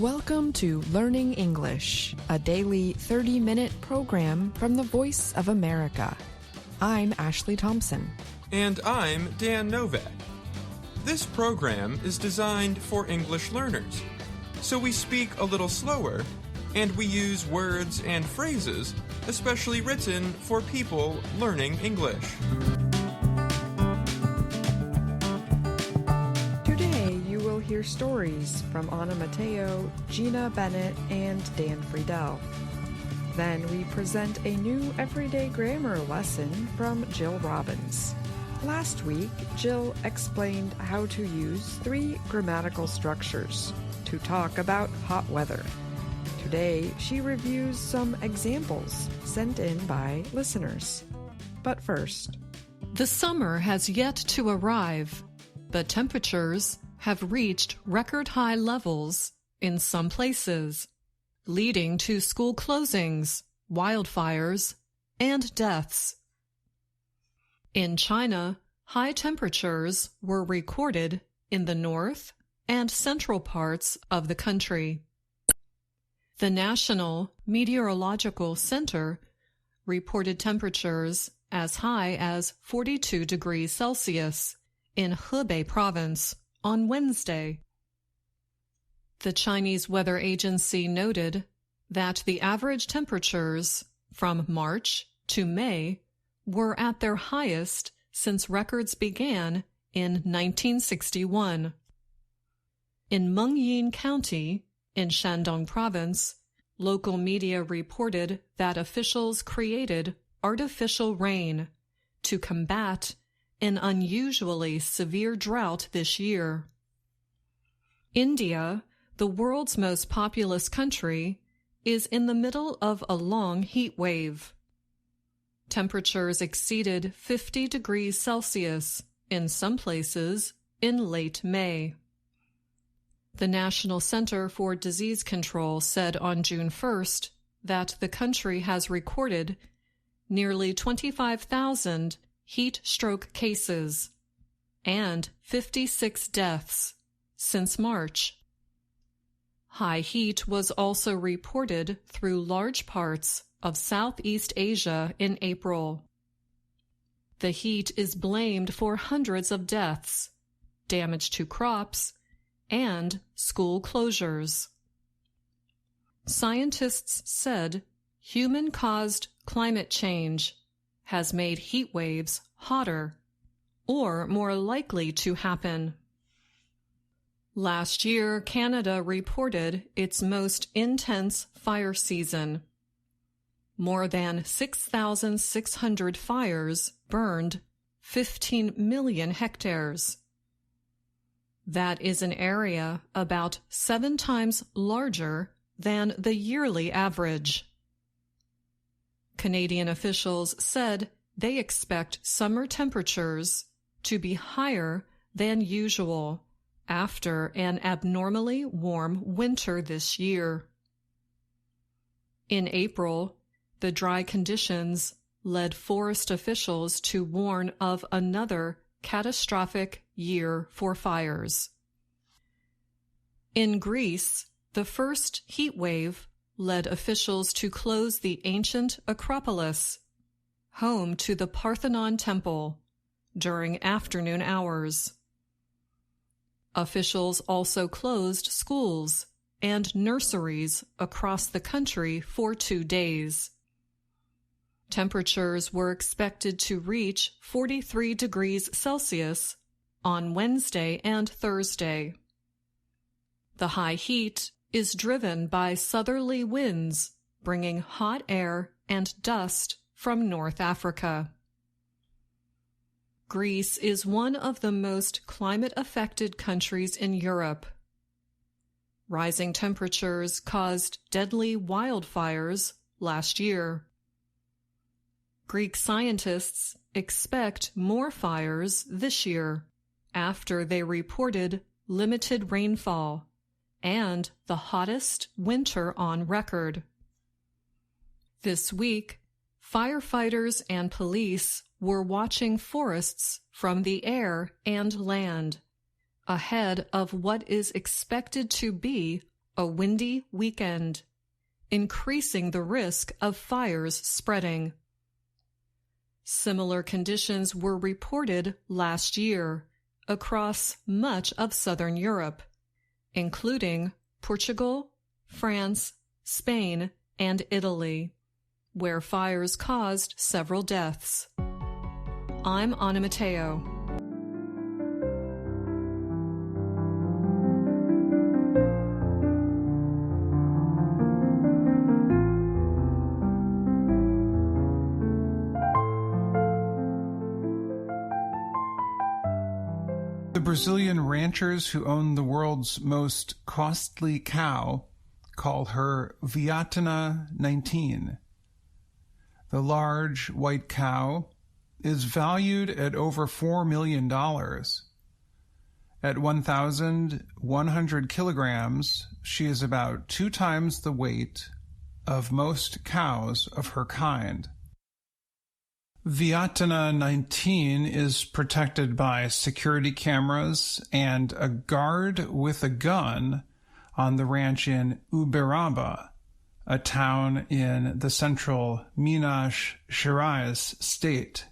Welcome to Learning English, a daily 30-minute program from the Voice of America. I'm Ashley Thompson. And I'm Dan Novak. This program is designed for English learners, so we speak a little slower, and we use words and phrases especially written for people learning English. Today you will hear stories from Anna Mateo, Gina Bennett, and Dan Friedel. Then we present a new everyday grammar lesson from Jill Robbins. Last week, Jill explained how to use 3 grammatical structures to talk about hot weather. Today, she reviews some examples sent in by listeners. But first, the summer has yet to arrive, but temperatures have reached record-high levels in some places, leading to school closings, wildfires, and deaths. In China, high temperatures were recorded in the north and central parts of the country. The National Meteorological Center reported temperatures as high as 42 degrees Celsius in Hebei province on Wednesday. The Chinese Weather Agency noted that the average temperatures from March to May were at their highest since records began in 1961. In Mengyin County, in Shandong Province, local media reported that officials created artificial rain to combat an unusually severe drought this year. India, the world's most populous country, is in the middle of a long heat wave. Temperatures exceeded 50 degrees Celsius in some places in late May. The National Center for Disease Control said on June 1st that the country has recorded nearly 25,000 heat stroke cases and 56 deaths since March. High heat was also reported through large parts of Southeast Asia in April. The heat is blamed for hundreds of deaths, damage to crops, and school closures. Scientists said human-caused climate change has made heat waves hotter or more likely to happen. Last year, Canada reported its most intense fire season. More than 6,600 fires burned 15 million hectares. That is an area about 7 times larger than the yearly average. Canadian officials said they expect summer temperatures to be higher than usual after an abnormally warm winter this year. In April, the dry conditions led forest officials to warn of another catastrophic year for fires. In Greece, the first heat wave led officials to close the ancient Acropolis, home to the Parthenon Temple, during afternoon hours. Officials also closed schools and nurseries across the country for 2 days. Temperatures were expected to reach 43 degrees Celsius on Wednesday and Thursday. The high heat is driven by southerly winds, bringing hot air and dust from North Africa. Greece is one of the most climate-affected countries in Europe. Rising temperatures caused deadly wildfires last year. Greek scientists expect more fires this year after they reported limited rainfall and the hottest winter on record. This week, firefighters and police were watching forests from the air and land ahead of what is expected to be a windy weekend, increasing the risk of fires spreading. Similar conditions were reported last year across much of southern Europe, including Portugal, France, Spain, and Italy, where fires caused several deaths. I'm Anna Matteo. The Brazilian ranchers who own the world's most costly cow call her Viatana 19. The large white cow is valued at over $4 million. At 1,100 kilograms, she is about 2 times the weight of most cows of her kind. Viatana 19 is protected by security cameras and a guard with a gun on the ranch in Uberaba, a town in the central Minas Gerais state.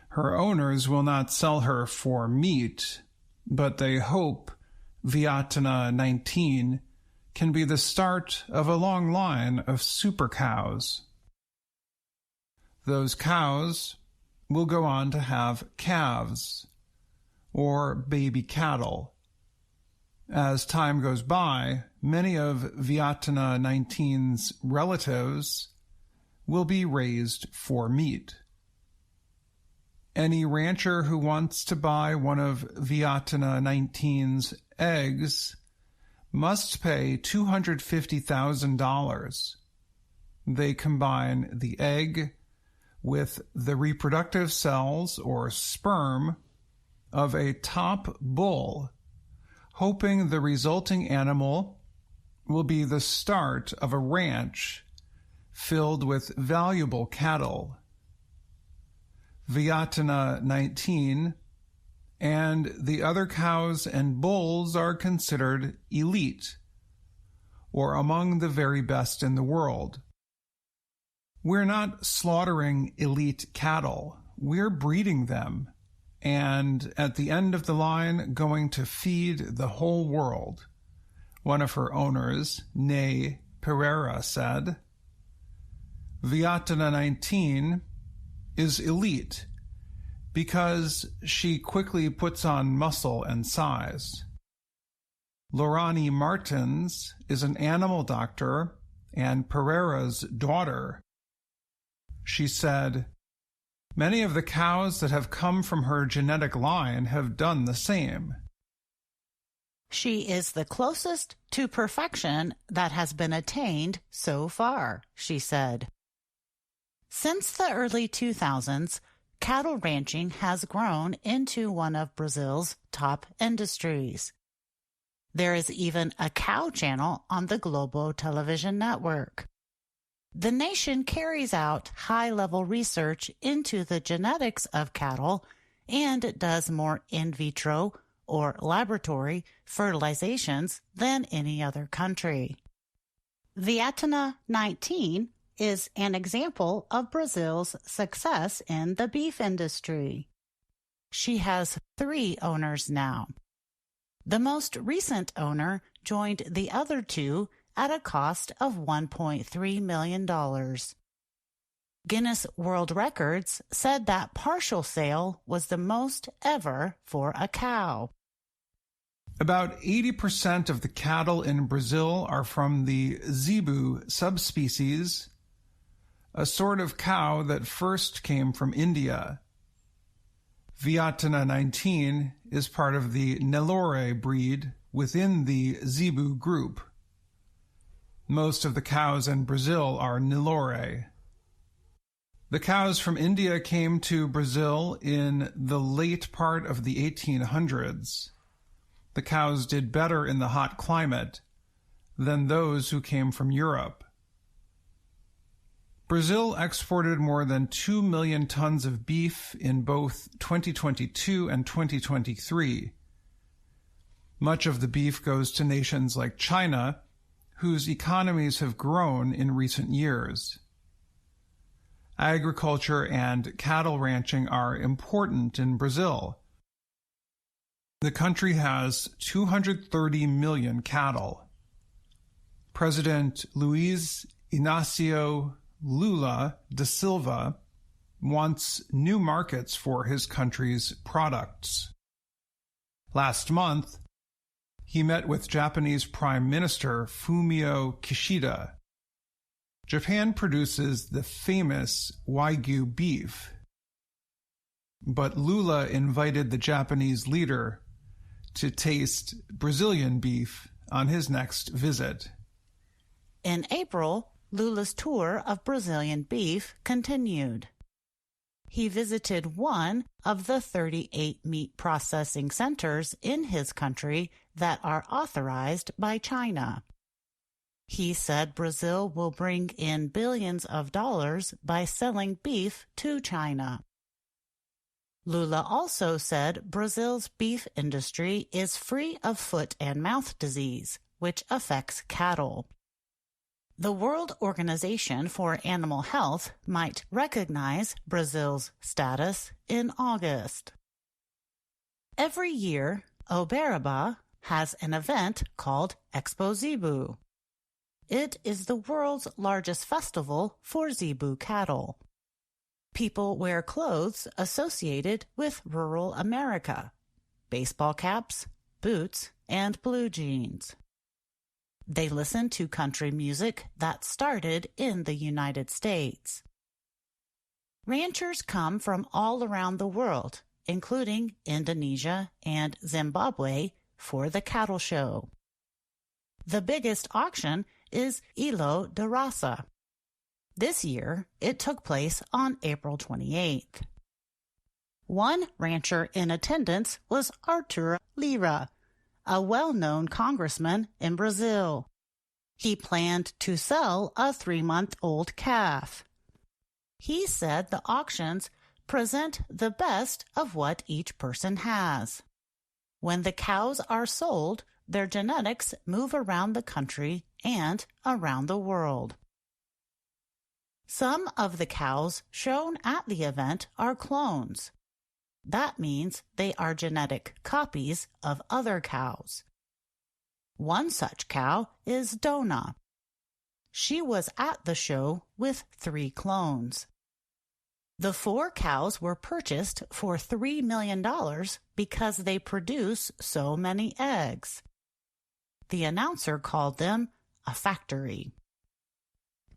Her owners will not sell her for meat, but they hope Viatana 19 can be the start of a long line of super cows. Those cows will go on to have calves, or baby cattle. As time goes by, many of Viatana 19's relatives will be raised for meat. Any rancher who wants to buy one of Viatana 19's eggs must pay $250,000. They combine the egg with the reproductive cells or sperm of a top bull, hoping the resulting animal will be the start of a ranch filled with valuable cattle. Viatana 19 and the other cows and bulls are considered elite, or among the very best in the world. We're not slaughtering elite cattle. We're breeding them, and at the end of the line, going to feed the whole world, one of her owners, Ney Pereira, said. Viatana 19 is elite because she quickly puts on muscle and size. Lorani Martins is an animal doctor and Pereira's daughter. She said, "Many of the cows that have come from her genetic line have done the same." She is the closest to perfection that has been attained so far, she said. Since the early 2000s, cattle ranching has grown into one of Brazil's top industries. There is even a cow channel on the Globo television network. The nation carries out high-level research into the genetics of cattle and does more in vitro or laboratory fertilizations than any other country. Viatana 19 is an example of Brazil's success in the beef industry. She has 3 owners now. The most recent owner joined the other 2 at a cost of $1.3 million. Guinness World Records said that partial sale was the most ever for a cow. About 80% of the cattle in Brazil are from the zebu subspecies, a sort of cow that first came from India. Viatana 19 is part of the Nelore breed within the zebu group. Most of the cows in Brazil are Nelore. The cows from India came to Brazil in the late part of the 1800s. The cows did better in the hot climate than those who came from Europe. Brazil exported more than 2 million tons of beef in both 2022 and 2023. Much of the beef goes to nations like China, whose economies have grown in recent years. Agriculture and cattle ranching are important in Brazil. The country has 230 million cattle. President Luiz Inácio Lula da Silva wants new markets for his country's products. Last month, he met with Japanese Prime Minister Fumio Kishida. Japan produces the famous Wagyu beef, but Lula invited the Japanese leader to taste Brazilian beef on his next visit. In April, Lula's tour of Brazilian beef continued. He visited one of the 38 meat processing centers in his country that are authorized by China. He said Brazil will bring in billions of dollars by selling beef to China. Lula also said Brazil's beef industry is free of foot and mouth disease, which affects cattle. The World Organization for Animal Health might recognize Brazil's status in August. Every year, Uberaba has an event called Expo Zebu. It is the world's largest festival for zebu cattle. People wear clothes associated with rural America: baseball caps, boots, and blue jeans. They listen to country music that started in the United States. Ranchers come from all around the world, including Indonesia and Zimbabwe, for the cattle show. The biggest auction is Ilo de Raça. This year, it took place on April 28th. One rancher in attendance was Arthur Lira, a well-known congressman in Brazil. He planned to sell a 3-month-old calf. He said the auctions present the best of what each person has. When the cows are sold, their genetics move around the country and around the world. Some of the cows shown at the event are clones. That means they are genetic copies of other cows. One such cow is Dona. She was at the show with 3 clones. The 4 cows were purchased for $3 million because they produce so many eggs. The announcer called them a factory.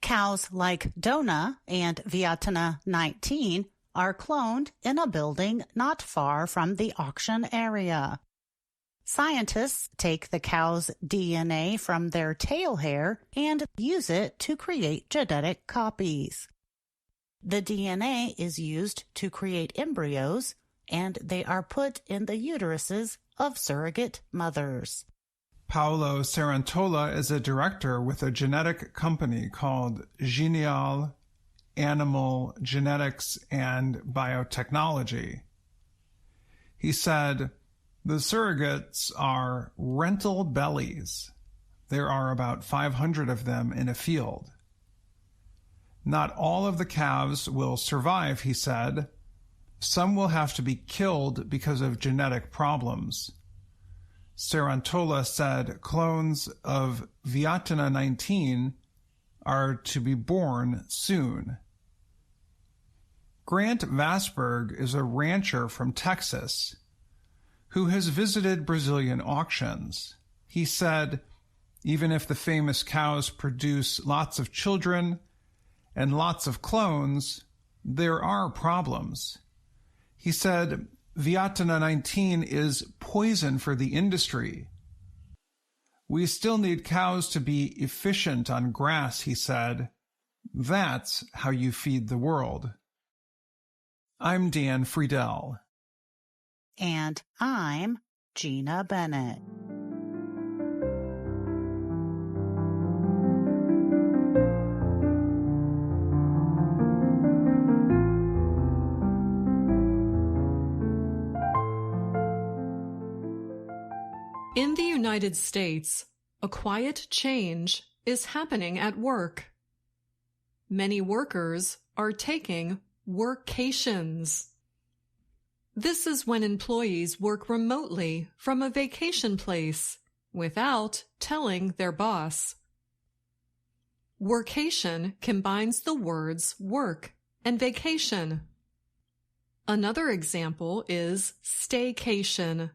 Cows like Dona and Vietna 19 are cloned in a building not far from the auction area. Scientists take the cow's DNA from their tail hair and use it to create genetic copies. The DNA is used to create embryos, and they are put in the uteruses of surrogate mothers. Paulo Sarantola is a director with a genetic company called Genial Animal Genetics and Biotechnology. He said, "The surrogates are rental bellies. There are about 500 of them in a field. Not all of the calves will survive," he said. "Some will have to be killed because of genetic problems." Sarantola said clones of Vietna 19 are to be born soon. Grant Vasberg is a rancher from Texas who has visited Brazilian auctions. He said, even if the famous cows produce lots of children and lots of clones, there are problems. He said, Vietna 19 is poison for the industry. We still need cows to be efficient on grass, he said. That's how you feed the world. I'm Dan Friedel. And I'm Gina Bennett. In the United States, a quiet change is happening at work. Many workers are taking workations. This is when employees work remotely from a vacation place without telling their boss. Workation combines the words work and vacation. Another example is staycation.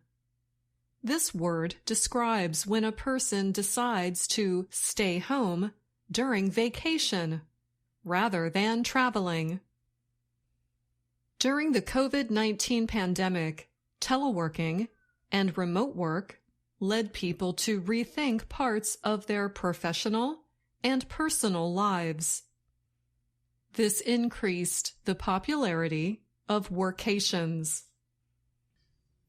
This word describes when a person decides to stay home during vacation rather than traveling. During the COVID-19 pandemic, teleworking and remote work led people to rethink parts of their professional and personal lives. This increased the popularity of workations.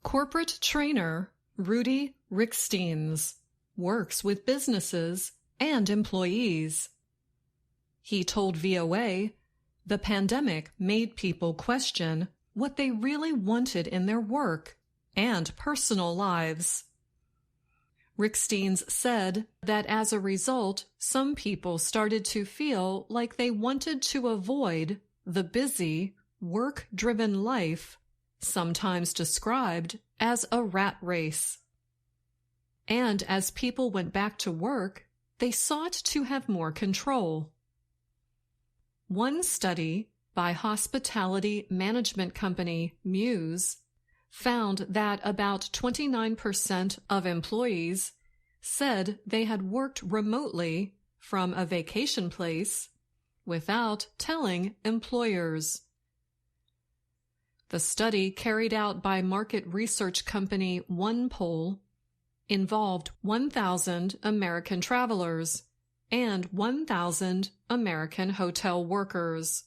Corporate trainer Rudy Ricksteins works with businesses and employees. He told VOA the pandemic made people question what they really wanted in their work and personal lives. Ricksteins said that as a result, some people started to feel like they wanted to avoid the busy, work-driven life, sometimes described as a rat race. And as people went back to work, they sought to have more control. One study by hospitality management company Muse found that about 29% of employees said they had worked remotely from a vacation place without telling employers. The study, carried out by market research company OnePoll, involved 1,000 American travelers and 1,000 American hotel workers.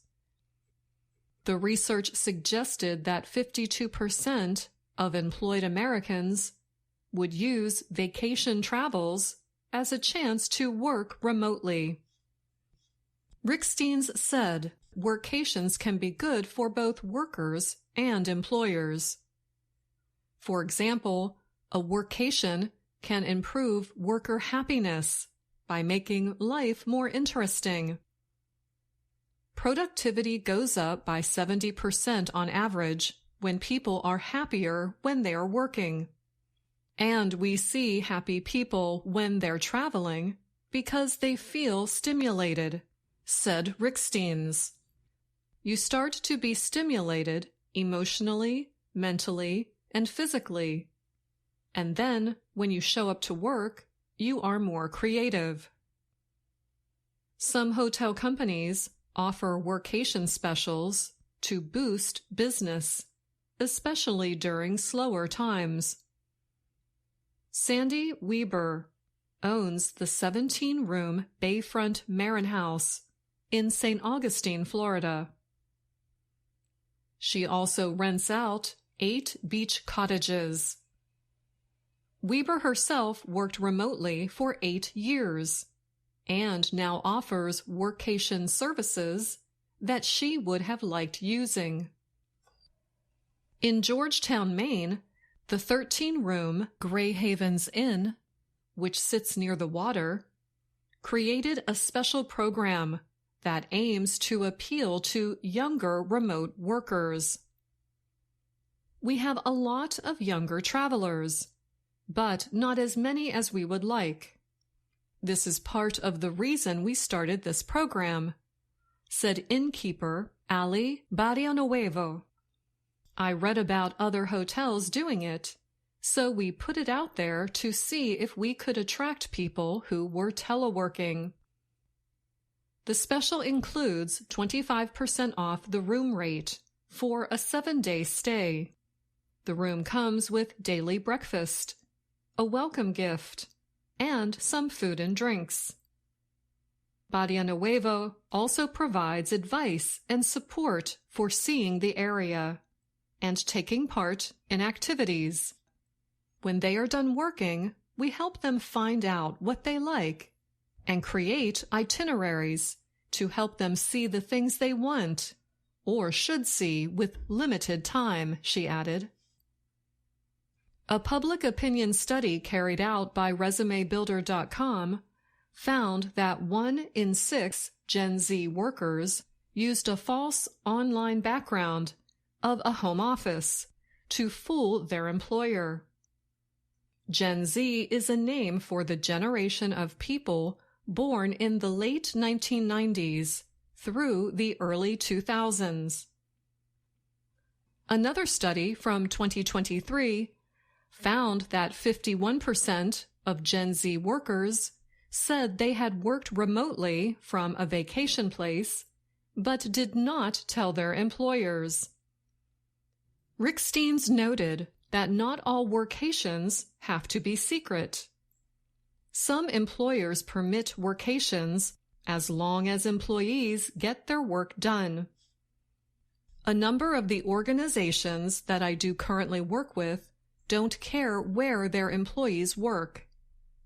The research suggested that 52% of employed Americans would use vacation travels as a chance to work remotely. Ricksteins said workations can be good for both workers and employers. For example, a workation can improve worker happiness by making life more interesting. Productivity goes up by 70% on average when people are happier when they are working. And we see happy people when they're traveling because they feel stimulated, said Ricksteins. You start to be stimulated emotionally, mentally, and physically. And then, when you show up to work, you are more creative. Some hotel companies offer workation specials to boost business, especially during slower times. Sandy Weber owns the 17-room Bayfront Marin House in St. Augustine, Florida. She also rents out 8 beach cottages. Weber herself worked remotely for 8 years and now offers workation services that she would have liked using. In Georgetown, Maine, the 13-room Gray Havens Inn, which sits near the water, created a special program that aims to appeal to younger remote workers. We have a lot of younger travelers, but not as many as we would like. This is part of the reason we started this program, said innkeeper Ali Barrianuevo. I read about other hotels doing it, so we put it out there to see if we could attract people who were teleworking. The special includes 25% off the room rate for a 7-day stay. The room comes with daily breakfast, a welcome gift, and some food and drinks. Barrianuevo also provides advice and support for seeing the area and taking part in activities. When they are done working, we help them find out what they like and create itineraries to help them see the things they want or should see with limited time, she added. A public opinion study carried out by ResumeBuilder.com found that 1 in 6 Gen Z workers used a false online background of a home office to fool their employer. Gen Z is a name for the generation of people born in the late 1990s through the early 2000s. Another study from 2023 found that 51% of Gen Z workers said they had worked remotely from a vacation place, but did not tell their employers. Rick Steens noted that not all workations have to be secret. Some employers permit workations as long as employees get their work done. A number of the organizations that I do currently work with don't care where their employees work,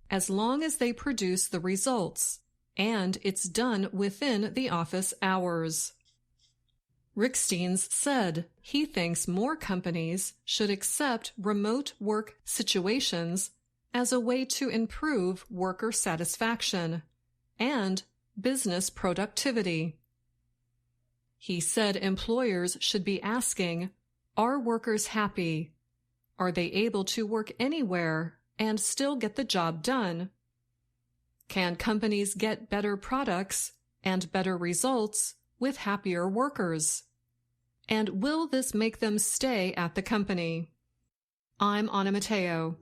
as long as they produce the results, and it's done within the office hours. Rick Steens said he thinks more companies should accept remote work situations as a way to improve worker satisfaction and business productivity. He said employers should be asking, are workers happy? Are they able to work anywhere and still get the job done? Can companies get better products and better results with happier workers? And will this make them stay at the company? I'm Anna Mateo.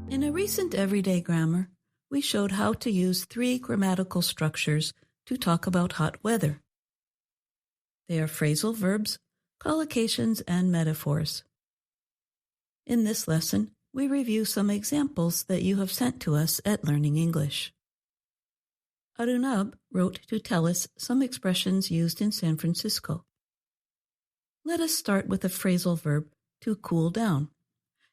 In a recent Everyday Grammar, we showed how to use 3 grammatical structures to talk about hot weather. They are phrasal verbs, collocations, and metaphors. In this lesson, we review some examples that you have sent to us at Learning English. Arunab wrote to tell us some expressions used in San Francisco. Let us start with a phrasal verb, to cool down.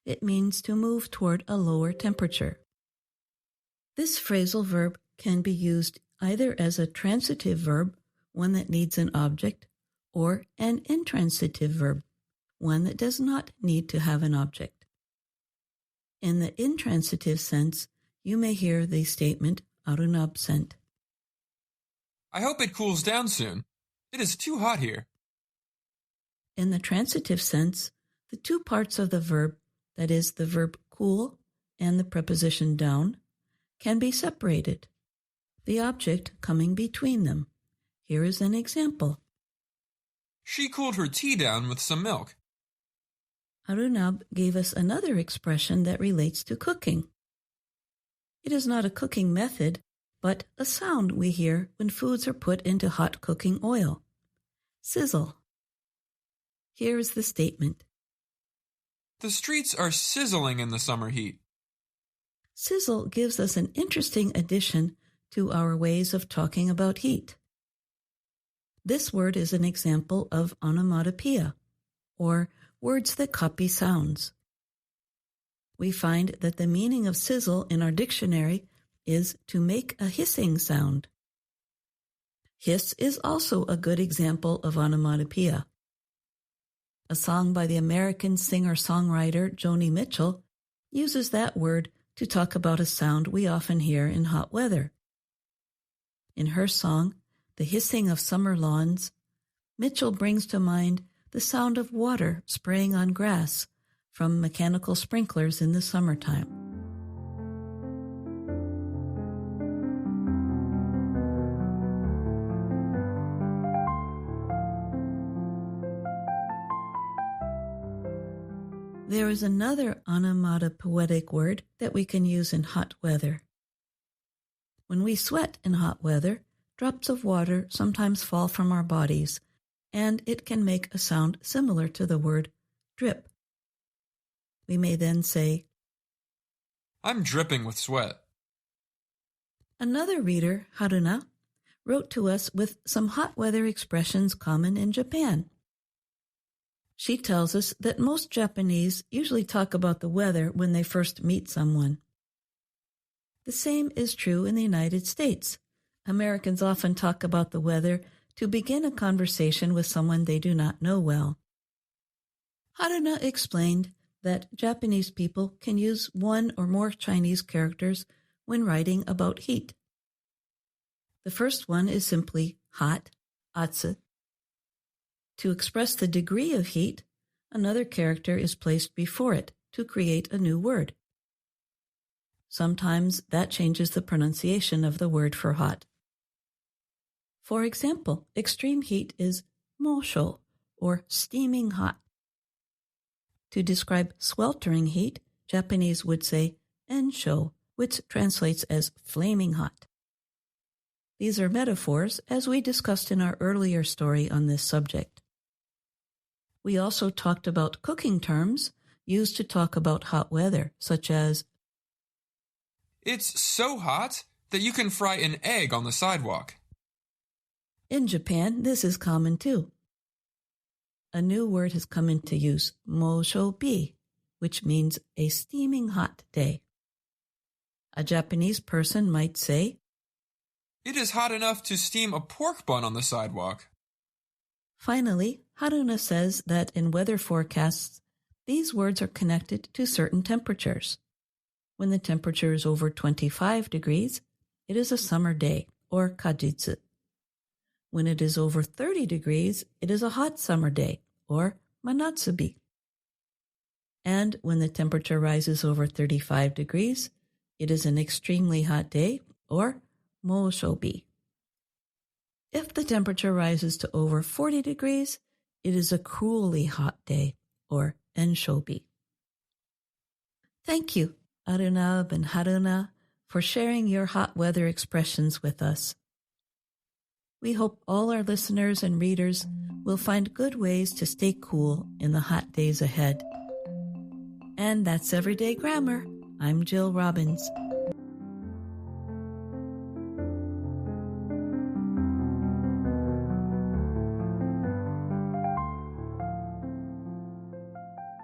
It means to move toward a lower temperature. This phrasal verb can be used either as a transitive verb, one that needs an object, or an intransitive verb, one that does not need to have an object. In the intransitive sense, you may hear the statement Arunab sent. I hope it cools down soon. It is too hot here. In the transitive sense, the 2 parts of the verb, that is, the verb cool and the preposition down, can be separated, the object coming between them. Here is an example. She cooled her tea down with some milk. Arunab gave us another expression that relates to cooking. It is not a cooking method, but a sound we hear when foods are put into hot cooking oil. Sizzle. Here is the statement. The streets are sizzling in the summer heat. Sizzle gives us an interesting addition to our ways of talking about heat. This word is an example of onomatopoeia, or words that copy sounds. We find that the meaning of sizzle in our dictionary is to make a hissing sound. Hiss is also a good example of onomatopoeia. A song by the American singer-songwriter Joni Mitchell uses that word to talk about a sound we often hear in hot weather. In her song, The Hissing of Summer Lawns, Mitchell brings to mind the sound of water spraying on grass from mechanical sprinklers in the summertime. There is another onomatopoetic word that we can use in hot weather. When we sweat in hot weather, drops of water sometimes fall from our bodies, and it can make a sound similar to the word drip. We may then say, I'm dripping with sweat. Another reader, Haruna, wrote to us with some hot weather expressions common in Japan. She tells us that most Japanese usually talk about the weather when they first meet someone. The same is true in the United States. Americans often talk about the weather to begin a conversation with someone they do not know well. Haruna explained that Japanese people can use one or more Chinese characters when writing about heat. The first one is simply hot, atsu. To express the degree of heat, another character is placed before it to create a new word. Sometimes that changes the pronunciation of the word for hot. For example, extreme heat is mosho, or steaming hot. To describe sweltering heat, Japanese would say ensho, which translates as flaming hot. These are metaphors, as we discussed in our earlier story on this subject. We also talked about cooking terms used to talk about hot weather, such as, "It's so hot that you can fry an egg on the sidewalk." In Japan, this is common too. A new word has come into use, moshobi, which means a steaming hot day. A Japanese person might say, "It is hot enough to steam a pork bun on the sidewalk." Finally, Haruna says that in weather forecasts, these words are connected to certain temperatures. When the temperature is over 25 degrees, it is a summer day, or kajitsu. When it is over 30 degrees, it is a hot summer day, or manatsubi. And when the temperature rises over 35 degrees, it is an extremely hot day, or moshobi. If the temperature rises to over 40 degrees, it is a cruelly hot day, or enshobi. Thank you, Arunab and Haruna, for sharing your hot weather expressions with us. We hope all our listeners and readers will find good ways to stay cool in the hot days ahead. And that's Everyday Grammar. I'm Jill Robbins.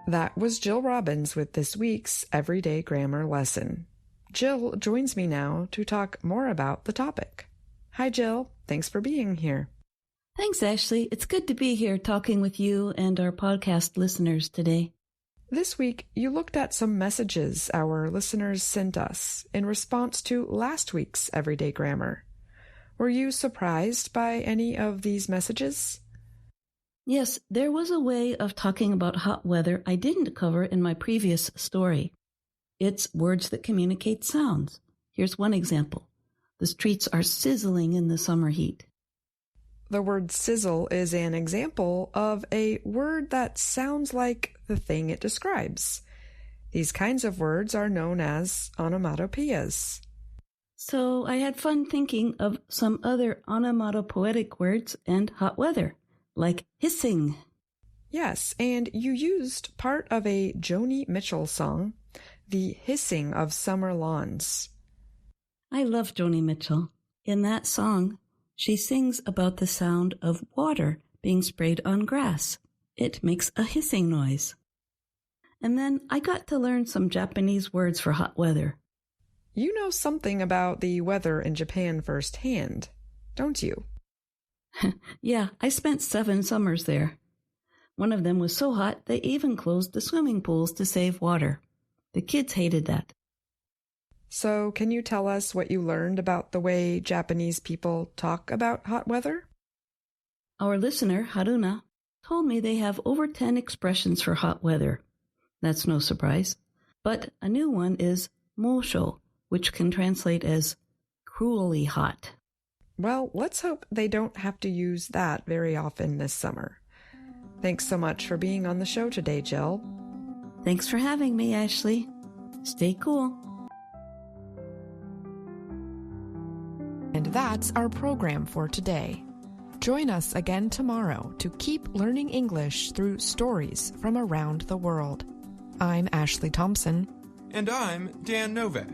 That was Jill Robbins with this week's Everyday Grammar lesson. Jill joins me now to talk more about the topic. Hi, Jill. Thanks for being here. Thanks, Ashley. It's good to be here talking with you and our podcast listeners today. This week, you looked at some messages our listeners sent us in response to last week's Everyday Grammar. Were you surprised by any of these messages? Yes, there was a way of talking about hot weather I didn't cover in my previous story. It's words that communicate sounds. Here's one example. The streets are sizzling in the summer heat. The word sizzle is an example of a word that sounds like the thing it describes. These kinds of words are known as onomatopoeias. So I had fun thinking of some other onomatopoetic words and hot weather, like hissing. Yes, and you used part of a Joni Mitchell song, The Hissing of Summer Lawns. I love Joni Mitchell. In that song, she sings about the sound of water being sprayed on grass. It makes a hissing noise. And then I got to learn some Japanese words for hot weather. You know something about the weather in Japan firsthand, don't you? Yeah, I spent 7 summers there. One of them was so hot they even closed the swimming pools to save water. The kids hated that. So can you tell us what you learned about the way Japanese people talk about hot weather? Our listener, Haruna, told me they have over 10 expressions for hot weather. That's no surprise. But a new one is mosho, which can translate as cruelly hot. Well, let's hope they don't have to use that very often this summer. Thanks so much for being on the show today, Jill. Thanks for having me, Ashley. Stay cool. And that's our program for today. Join us again tomorrow to keep learning English through stories from around the world. I'm Ashley Thompson. And I'm Dan Novak.